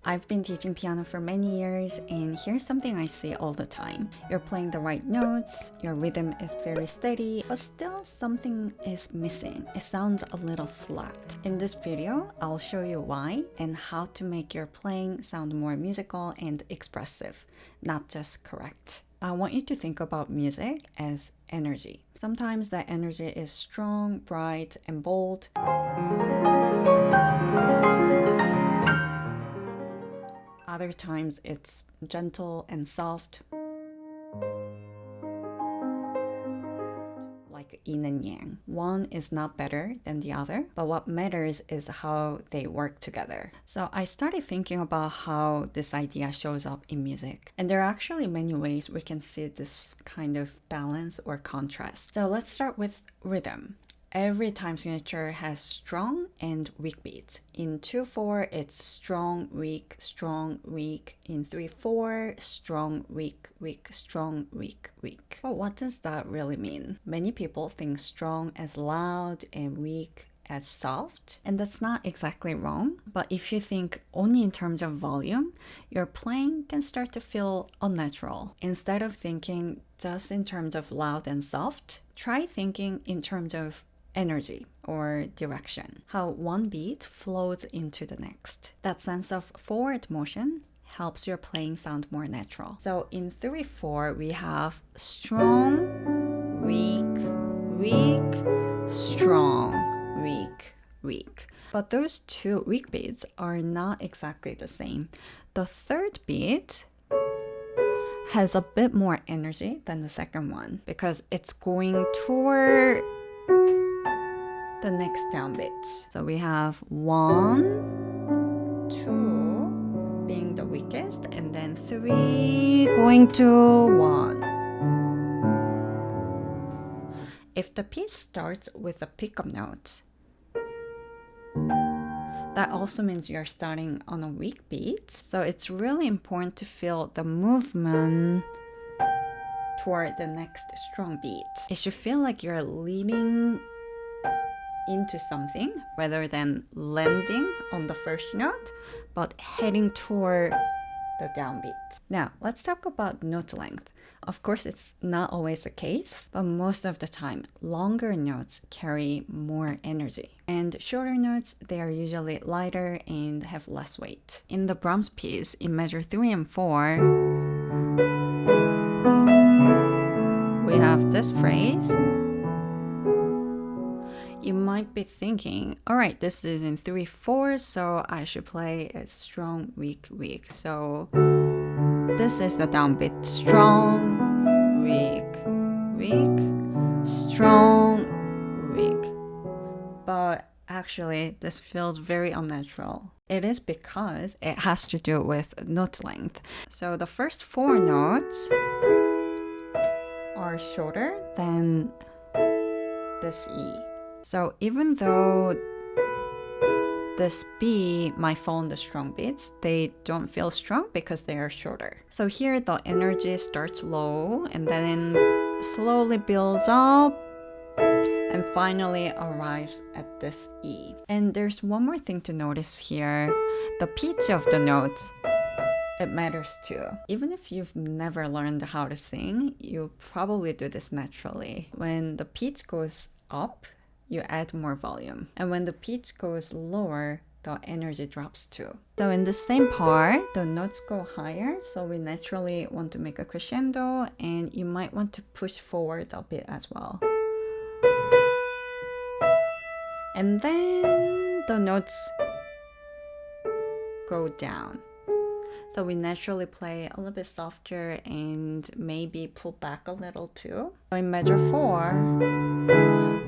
I've been teaching piano for many years, and here's something I see all the time. You're playing the right notes, your rhythm is very steady, but still something is missing. It sounds a little flat. In this video, I'll show you why and how to make your playing sound more musical and expressive, not just correct. I want you to think about music as energy. Sometimes that energy is strong, bright, and bold. Other times it's gentle and soft, like yin and yang. One is not better than the other, but what matters is how they work together. So I started thinking about how this idea shows up in music. And there are actually many ways we can see this kind of balance or contrast. So let's start with rhythm. Every time signature has strong and weak beats. In 2/4, it's strong, weak, strong, weak. In 3/4, strong, weak, weak, strong, weak, weak. But what does that really mean? Many people think strong as loud and weak as soft, and that's not exactly wrong. But if you think only in terms of volume, your playing can start to feel unnatural. Instead of thinking just in terms of loud and soft, try thinking in terms of energy or direction, how one beat flows into the next. That sense of forward motion helps your playing sound more natural. So in 3/4, we have strong, weak, weak, strong, weak, weak. But those two weak beats are not exactly the same. The third beat has a bit more energy than the second one because it's going toward the next downbeats. So we have 1, 2 being the weakest, and then 3 going to 1. If the piece starts with a pickup note, that also means you're starting on a weak beat. So it's really important to feel the movement toward the next strong beat. It should feel like you're leading into something rather than landing on the first note, but heading toward the downbeat. Now, let's talk about note length. Of course, it's not always the case, but most of the time, longer notes carry more energy. And shorter notes, they are usually lighter and have less weight. In the Brahms piece, in measure 3 and 4, we have this phrase. You might be thinking, all right, this is in 3/4, so I should play a strong, weak, weak. So this is the downbeat. Strong, weak, weak, strong, weak. But actually, this feels very unnatural. It is because it has to do with note length. So the first 4 notes are shorter than this E. So even though this B might fall in the strong beats, they don't feel strong because they are shorter. So here the energy starts low and then slowly builds up and finally arrives at this E. And there's one more thing to notice here. The pitch of the notes, it matters too. Even if you've never learned how to sing, you probably do this naturally. When the pitch goes up, you add more volume. And when the pitch goes lower, the energy drops too. So in the same part, the notes go higher, so we naturally want to make a crescendo, and you might want to push forward a bit as well. And then the notes go down. So we naturally play a little bit softer and maybe pull back a little too. So in measure 4,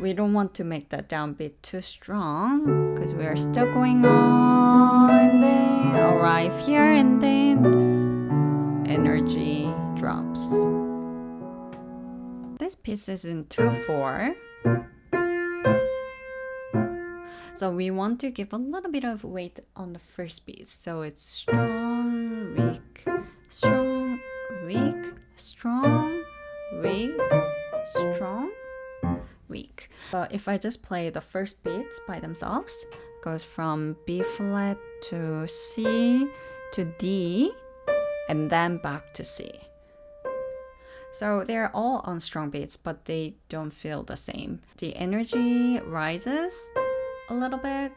we don't want to make that downbeat too strong because we are still going on and then arrive here and then energy drops. This piece is in 2/4. So we want to give a little bit of weight on the first piece. So it's strong, weak, strong, weak, strong, weak, strong, weak. But if I just play the first beats by themselves, it goes from B flat to C to D, and then back to C. So they're all on strong beats, but they don't feel the same. The energy rises a little bit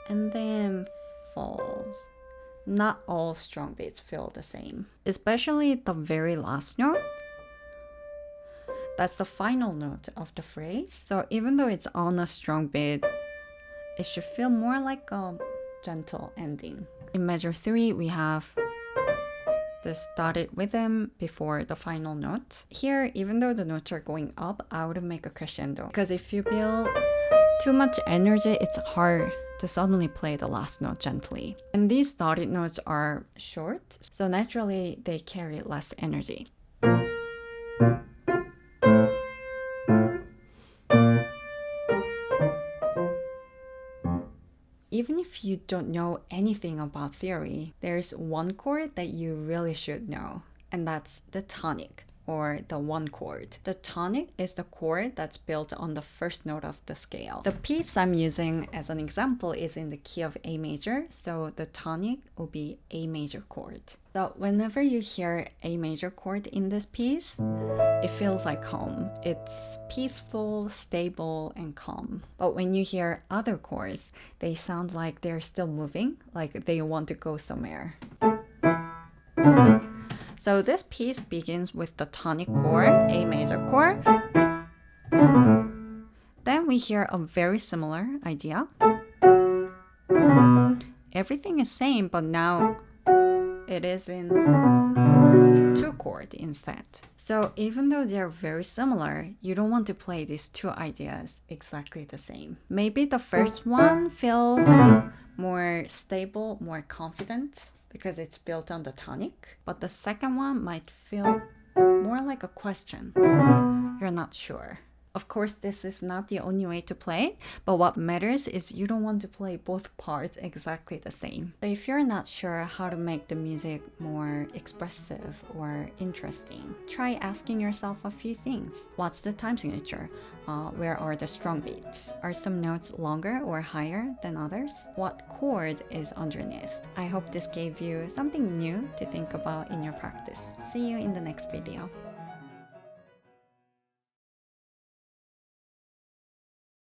and then falls. Not all strong beats feel the same, especially the very last note. That's the final note of the phrase. So even though it's on a strong beat, it should feel more like a gentle ending. In measure 3, we have the started rhythm before the final note. Here, even though the notes are going up, I would make a crescendo. Because if you build too much energy, it's hard to suddenly play the last note gently. And these started notes are short, so naturally they carry less energy. Even if you don't know anything about theory, there's one chord that you really should know, and that's the tonic, or the one chord. The tonic is the chord that's built on the first note of the scale. The piece I'm using as an example is in the key of A major, so the tonic will be A major chord. So whenever you hear A major chord in this piece, it feels like home. It's peaceful, stable, and calm. But when you hear other chords, they sound like they're still moving, like they want to go somewhere. So this piece begins with the tonic chord, A major chord. Then we hear a very similar idea. Everything is same, but now it is in 2 chord instead. So even though they're very similar, you don't want to play these 2 ideas exactly the same. Maybe the first one feels more stable, more confident, because it's built on the tonic, but the second one might feel more like a question. You're not sure. Of course, this is not the only way to play it, but what matters is you don't want to play both parts exactly the same. But if you're not sure how to make the music more expressive or interesting, try asking yourself a few things. What's the time signature? Where are the strong beats? Are some notes longer or higher than others? What chord is underneath? I hope this gave you something new to think about in your practice. See you in the next video.